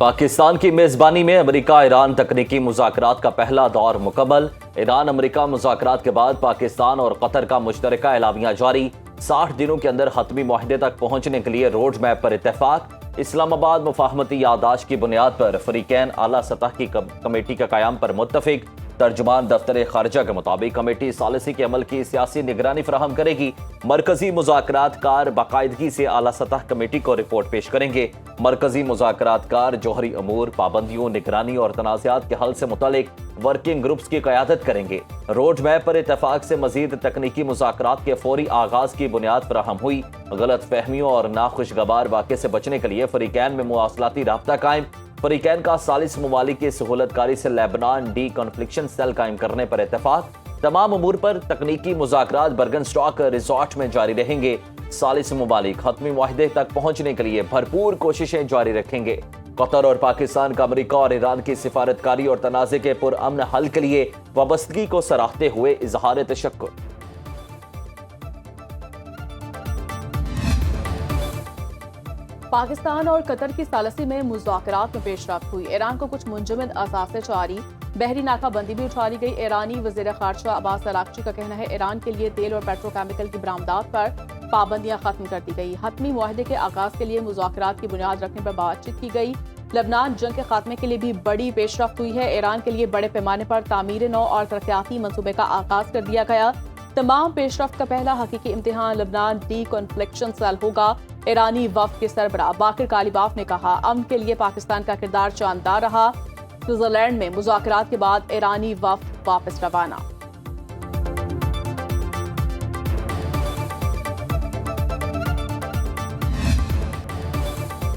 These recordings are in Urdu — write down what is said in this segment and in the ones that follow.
پاکستان کی میزبانی میں امریکہ ایران تکنیکی مذاکرات کا پہلا دور مکمل۔ ایران امریکہ مذاکرات کے بعد پاکستان اور قطر کا مشترکہ اعلامیہ جاری۔ 60 دنوں کے اندر حتمی معاہدے تک پہنچنے کے لیے روڈ میپ پر اتفاق۔ اسلام آباد مفاہمتی یادداشت کی بنیاد پر فریقین اعلیٰ سطح کی کمیٹی کا قیام پر متفق۔ ترجمان دفتر خارجہ کے مطابق کمیٹی ثالثی کے عمل کی سیاسی نگرانی فراہم کرے گی۔ مرکزی مذاکرات کار باقاعدگی سے اعلیٰ سطح کمیٹی کو رپورٹ پیش کریں گے۔ مرکزی مذاکرات کار جوہری امور، پابندیوں، نگرانی اور تنازعات کے حل سے متعلق ورکنگ گروپس کی قیادت کریں گے۔ روڈ میپ پر اتفاق سے مزید تکنیکی مذاکرات کے فوری آغاز کی بنیاد فراہم ہوئی۔ غلط فہمیوں اور ناخوشگوار واقعے سے بچنے کے لیے فریقین میں مواصلاتی رابطہ قائم۔ فریقین کا ثالث ممالک کی سہولت کاری سے لیبنان ڈی کنفلکشن سیل قائم کرنے پر اتفاق۔ تمام امور پر تکنیکی مذاکرات برگن اسٹاک ریزارٹ میں جاری رہیں گے۔ ثالث ممالک حتمی معاہدے تک پہنچنے کے لیے بھرپور کوششیں جاری رکھیں گے۔ قطر اور پاکستان کا امریکہ اور ایران کی سفارتکاری اور تنازع کے پرامن حل کے لیے وابستگی کو سراہتے ہوئے اظہار تشکر۔ پاکستان اور قطر کی ثالثی میں مذاکرات میں پیش رفت ہوئی۔ ایران کو کچھ منجمد اثاثے جاری، بحری ناکہ بندی بھی اٹھا لی گئی۔ ایرانی وزیر خارجہ عباس اراغچی کا کہنا ہے ایران کے لیے تیل اور پیٹرو کیمیکل کی برآمدات پر پابندیاں ختم کر دی گئی۔ حتمی معاہدے کے آغاز کے لیے مذاکرات کی بنیاد رکھنے پر بات چیت کی گئی۔ لبنان جنگ کے خاتمے کے لیے بھی بڑی پیش رفت ہوئی ہے۔ ایران کے لیے بڑے پیمانے پر تعمیر نو اور ترقیاتی منصوبے کا آغاز کر دیا گیا۔ تمام پیش رفت کا پہلا حقیقی امتحان لبنان ڈی کنفلکشن سیل ہوگا۔ ایرانی وفد کے سربراہ باقر کالیباف نے کہا امن کے لیے پاکستان کا کردار شاندار رہا۔ سوئٹزرلینڈ میں مذاکرات کے بعد ایرانی وفد واپس روانہ۔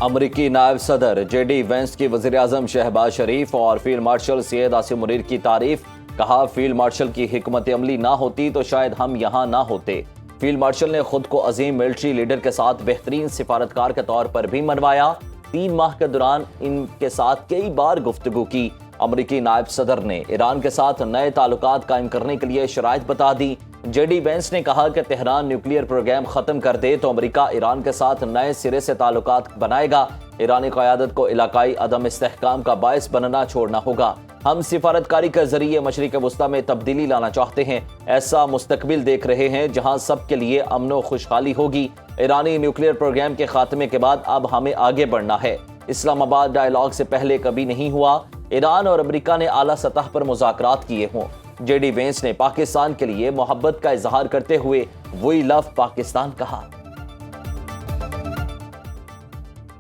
امریکی نائب صدر جے ڈی وینس کی وزیر اعظم شہباز شریف اور فیلڈ مارشل سید عاصم منیر کی تعریف۔ کہا فیلڈ مارشل کی حکمت عملی نہ ہوتی تو شاید ہم یہاں نہ ہوتے۔ فیلڈ مارشل نے خود کو عظیم ملٹری لیڈر کے ساتھ بہترین سفارتکار کے طور پر بھی منوایا۔ 3 ماہ کے دوران ان کے ساتھ کئی بار گفتگو کی۔ امریکی نائب صدر نے ایران کے ساتھ نئے تعلقات قائم کرنے کے لیے شرائط بتا دی۔ جے ڈی وینس نے کہا کہ تہران نیوکلیئر پروگرام ختم کر دے تو امریکہ ایران کے ساتھ نئے سرے سے تعلقات بنائے گا۔ ایرانی قیادت کو علاقائی عدم استحکام کا باعث بننا چھوڑنا ہوگا۔ ہم سفارتکاری کے ذریعے مشرق وسطی میں تبدیلی لانا چاہتے ہیں، ایسا مستقبل دیکھ رہے ہیں جہاں سب کے لیے امن و خوشحالی ہوگی۔ ایرانی نیوکلیئر پروگرام کے خاتمے کے بعد اب ہمیں آگے بڑھنا ہے۔ اسلام آباد ڈائیلاگ سے پہلے کبھی نہیں ہوا۔ ایران اور امریکہ نے اعلیٰ سطح پر مذاکرات کیے ہوں۔ جے ڈی وینس نے پاکستان کے لیے محبت کا اظہار کرتے ہوئے وی لو پاکستان کہا۔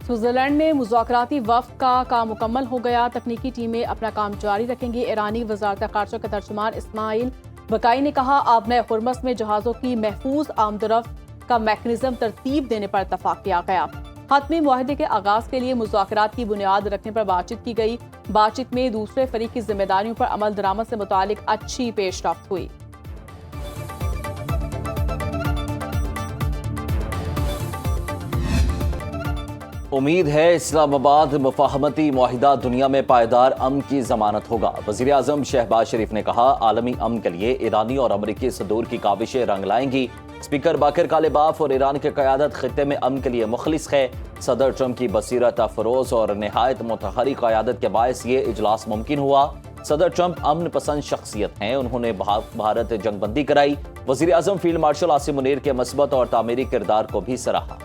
سوئٹزرلینڈ میں مذاکراتی وفد کا کام مکمل ہو گیا۔ تکنیکی ٹیمیں اپنا کام جاری رکھیں گی۔ ایرانی وزارت خارجہ کے ترجمان اسماعیل بقائی نے کہا آب نئے ہرمز میں جہازوں کی محفوظ آمد و رفت کا میکانزم ترتیب دینے پر اتفاق کیا گیا۔ حتمی معاہدے کے آغاز کے لیے مذاکرات کی بنیاد رکھنے پر بات چیت کی گئی۔ بات چیت میں دوسرے فریق کی ذمہ داریوں پر عمل درآمد سے متعلق اچھی پیش رفت ہوئی۔ امید ہے اسلام آباد مفاہمتی معاہدہ دنیا میں پائیدار امن کی ضمانت ہوگا۔ وزیر اعظم شہباز شریف نے کہا عالمی امن کے لیے ایرانی اور امریکی صدور کی کاوشیں رنگ لائیں گی۔ اسپیکر باقر کالیباف اور ایران کی قیادت خطے میں امن کے لیے مخلص ہے۔ صدر ٹرمپ کی بصیرت افروز اور نہایت متحرک قیادت کے باعث یہ اجلاس ممکن ہوا۔ صدر ٹرمپ امن پسند شخصیت ہیں، انہوں نے بھارت جنگ بندی کرائی۔ وزیر اعظم فیلڈ مارشل عاصم منیر کے مثبت اور تعمیری کردار کو بھی سراہا۔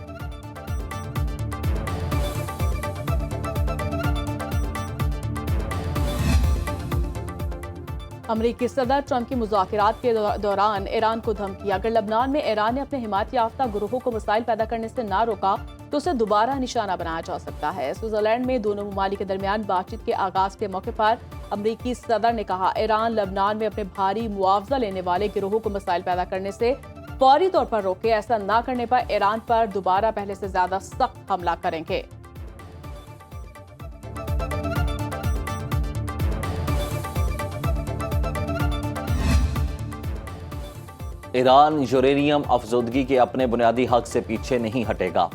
امریکی صدر ٹرمپ کی مذاکرات کے دوران ایران کو دھمکی اگر لبنان میں ایران نے اپنے حمایت یافتہ گروہوں کو مسائل پیدا کرنے سے نہ روکا تو اسے دوبارہ نشانہ بنایا جا سکتا ہے۔ سوئٹزرلینڈ میں دونوں ممالک کے درمیان بات چیت کے آغاز کے موقع پر امریکی صدر نے کہا ایران لبنان میں اپنے بھاری معاوضہ لینے والے گروہوں کو مسائل پیدا کرنے سے فوری طور پر روکے، ایسا نہ کرنے پر ایران پر دوبارہ پہلے سے زیادہ سخت حملہ کریں گے۔ ایران یورینیم افزودگی کے اپنے بنیادی حق سے پیچھے نہیں ہٹے گا۔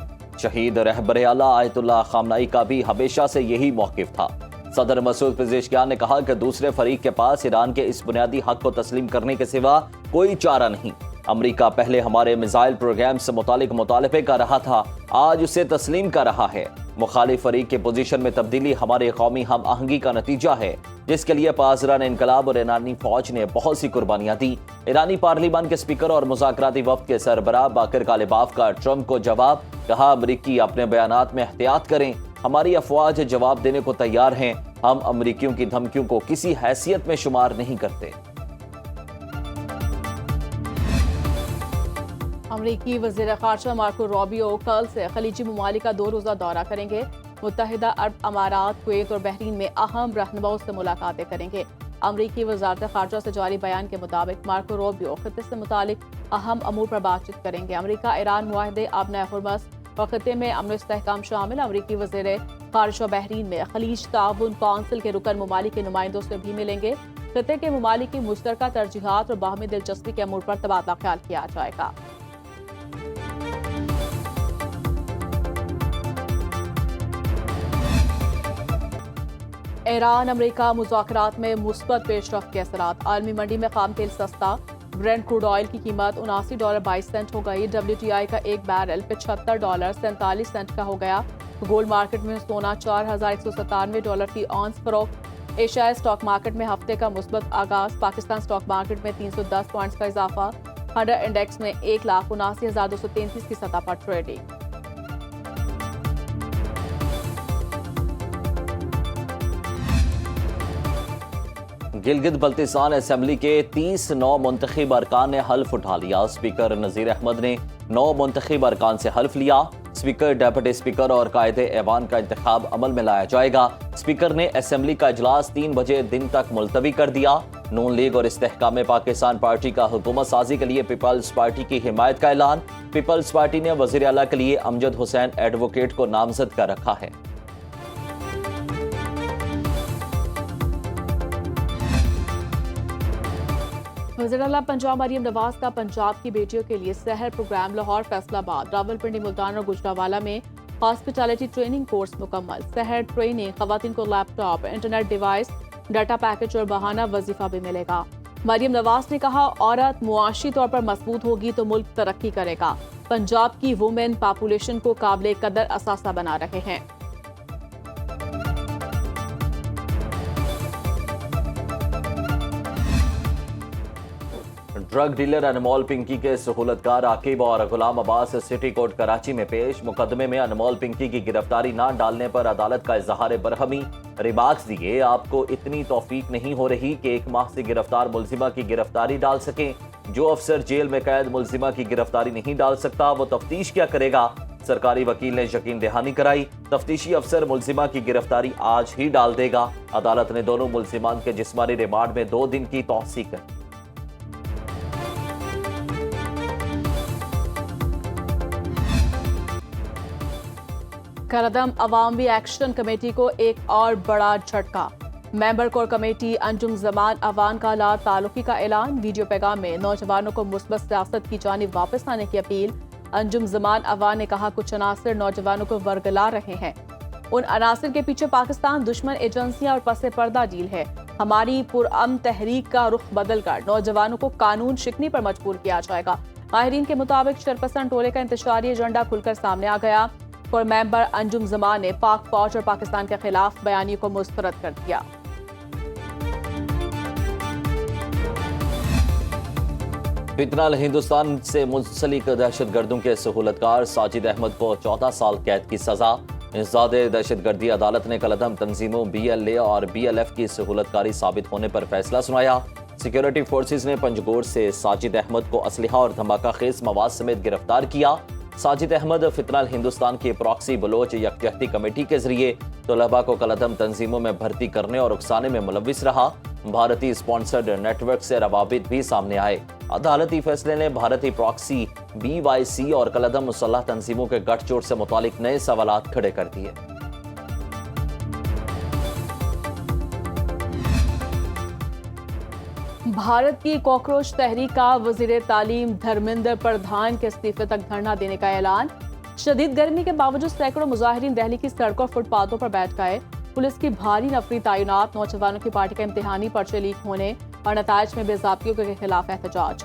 شہید رہبر اعلیٰ آیت اللہ خامنائی کا بھی ہمیشہ سے یہی موقف تھا۔ صدر مسعود پزیشکیان نے کہا کہ دوسرے فریق کے پاس ایران کے اس بنیادی حق کو تسلیم کرنے کے سوا کوئی چارہ نہیں۔ امریکہ پہلے ہمارے میزائل پروگرام سے متعلق مطالبے کر رہا تھا، آج اسے تسلیم کر رہا ہے۔ مخالف فریق کے پوزیشن میں تبدیلی ہمارے قومی ہم آہنگی کا نتیجہ ہے، جس کے لیے پاسداران انقلاب اور ایرانی فوج نے بہت سی قربانیاں دی۔ ایرانی پارلیمان کے اسپیکر اور مذاکراتی وفد کے سربراہ باقر غالباف کا ٹرمپ کو جواب، کہا امریکی اپنے بیانات میں احتیاط کریں، ہماری افواج جواب دینے کو تیار ہیں، ہم امریکیوں کی دھمکیوں کو کسی حیثیت میں شمار نہیں کرتے۔ امریکی وزیر خارجہ مارکو روبیو کل سے خلیجی ممالک کا 2 روزہ دورہ کریں گے۔ متحدہ عرب امارات، کویت اور بحرین میں اہم رہنماؤں سے ملاقاتیں کریں گے۔ امریکی وزارت خارجہ سے جاری بیان کے مطابق مارکو روبیو خطے سے متعلق اہم امور پر بات چیت کریں گے۔ امریکہ ایران معاہدے، آبنۂ ہرمز اور خطے میں امن و استحکام شامل۔ امریکی وزیر خارجہ بحرین میں خلیج تعاون کونسل کے رکن ممالک کے نمائندوں سے بھی ملیں گے۔ خطے کے ممالک کی مشترکہ ترجیحات اور باہمی دلچسپی کے امور پر تبادلہ خیال کیا جائے گا۔ ایران امریکہ مذاکرات میں مثبت پیش رفت کے اثرات۔ عالمی منڈی میں خام تیل سستا، برینٹ کروڈ آئل کی قیمت $79.22 ہو گئی۔ WTI کا ایک بیرل $75.47 کا ہو گیا۔ گولڈ مارکیٹ میں سونا $4197 فی اونس فروخت۔ ایشیائی اسٹاک مارکیٹ میں ہفتے کا مثبت آغاز۔ پاکستان اسٹاک مارکیٹ میں 310 پوائنٹس کا اضافہ۔ 100 انڈیکس میں 1,79,233 کی سطح پر ٹریڈنگ۔ گلگت بلتستان اسمبلی کے 30 نو منتخب ارکان نے حلف اٹھا لیا۔ اسپیکر نذیر احمد نے 9 منتخب ارکان سے حلف لیا۔ اسپیکر، ڈیپٹی اسپیکر اور قائد ایوان کا انتخاب عمل میں لایا جائے گا۔ اسپیکر نے اسمبلی کا اجلاس 3 بجے دن تک ملتوی کر دیا۔ نون لیگ اور استحکام پاکستان پارٹی کا حکومت سازی کے لیے پیپلز پارٹی کی حمایت کا اعلان۔ پیپلز پارٹی نے وزیر اعلیٰ کے لیے امجد حسین ایڈوکیٹ کو نامزد کر رکھا ہے۔ وزیر اعلیٰ پنجاب مریم نواز کا پنجاب کی بیٹیوں کے لیے سحر پروگرام لاہور، فیصل آباد، راولپنڈی، ملتان اور گجرانوالہ میں ہاسپٹیلٹی ٹریننگ کورس مکمل۔ سحر ٹریننگ خواتین کو laptop, internet device, data package اور بہانہ وظیفہ بھی ملے گا۔ مریم نواز نے کہا، عورت معاشی طور پر مضبوط ہوگی تو ملک ترقی کرے گا۔ پنجاب کی وومن پاپولیشن کو قابل قدر اثاثہ بنا رہے ہیں۔ ڈرگ ڈیلر انمول پنکی کے سہولتکار عاقب اور غلام عباس سٹی کورٹ کراچی میں پیش۔ مقدمے میں انمول پنکی کی گرفتاری نہ ڈالنے پر عدالت کا اظہار برہمی۔ ریمارکس دیے، آپ کو اتنی توفیق نہیں ہو رہی کہ 1 ماہ سے گرفتار ملزمہ کی گرفتاری ڈال سکیں۔ جو افسر جیل میں قید ملزمہ کی گرفتاری نہیں ڈال سکتا وہ تفتیش کیا کرے گا؟ سرکاری وکیل نے یقین دہانی کرائی، تفتیشی افسر ملزمہ کی گرفتاری آج ہی ڈال دے گا۔ عدالت نے دونوں ملزمان کے جسمانی ریمانڈ میں 2 دن کی توسیع کی۔ کردم عوامی ایکشن کمیٹی کو ایک اور بڑا جھٹکا۔ ممبر کور کمیٹی انجم زمان اوان کا لا تعلقی کا اعلان۔ ویڈیو پیغام میں نوجوانوں کو مثبت سیاست کی جانب واپس آنے کی اپیل۔ انجم زمان اوان نے کہا، کچھ عناصر نوجوانوں کو ورگلا رہے ہیں، ان عناصر کے پیچھے پاکستان، دشمن ایجنسیاں اور پس پردہ ڈیل ہے۔ ہماری پرامن تحریک کا رخ بدل کر نوجوانوں کو قانون شکنی پر مجبور کیا جائے گا۔ ماہرین کے مطابق شرپسند ٹولے کا انتشاری ایجنڈا کھل کر سامنے آ گیا اور ممبر انجم زمان نے پاک فوج اور پاکستان کے خلاف بیانیے کو مسترد کر دیا۔ فتنہ ہندوستان سے منسلک دہشت گردوں کے سہولتکار ساجد احمد کو 14 سال قید کی سزا۔ انسداد دہشت گردی عدالت نے کالعدم تنظیموں BLA اور BLF کی سہولتکاری ثابت ہونے پر فیصلہ سنایا۔ سیکورٹی فورسز نے پنجگور سے ساجد احمد کو اسلحہ اور دھماکہ خیز مواد سمیت گرفتار کیا۔ ساجد احمد فتنہ ہندوستان کی پراکسی بلوچ یکجہتی کمیٹی کے ذریعے طلباء کو کالعدم تنظیموں میں بھرتی کرنے اور اکسانے میں ملوث رہا۔ بھارتی اسپانسرڈ نیٹ ورک سے روابط بھی سامنے آئے۔ عدالتی فیصلے نے بھارتی پراکسی BYC اور کالعدم مسلح تنظیموں کے گٹھ جوڑ سے متعلق نئے سوالات کھڑے کر دیے۔ بھارت کی کاکروچ تحریک کا وزیر تعلیم دھرمیندر پردھان کے استعفے تک دھرنا دینے کا اعلان۔ شدید گرمی کے باوجود سینکڑوں مظاہرین دہلی کی سڑکوں اور فٹ پاتھوں پر بیٹھ گئے۔ پولیس کی بھاری نفری تعینات، نوجوانوں کی پارٹی کا امتحانی پرچے لیک ہونے اور نتائج میں بے ضابطگیوں کے خلاف احتجاج۔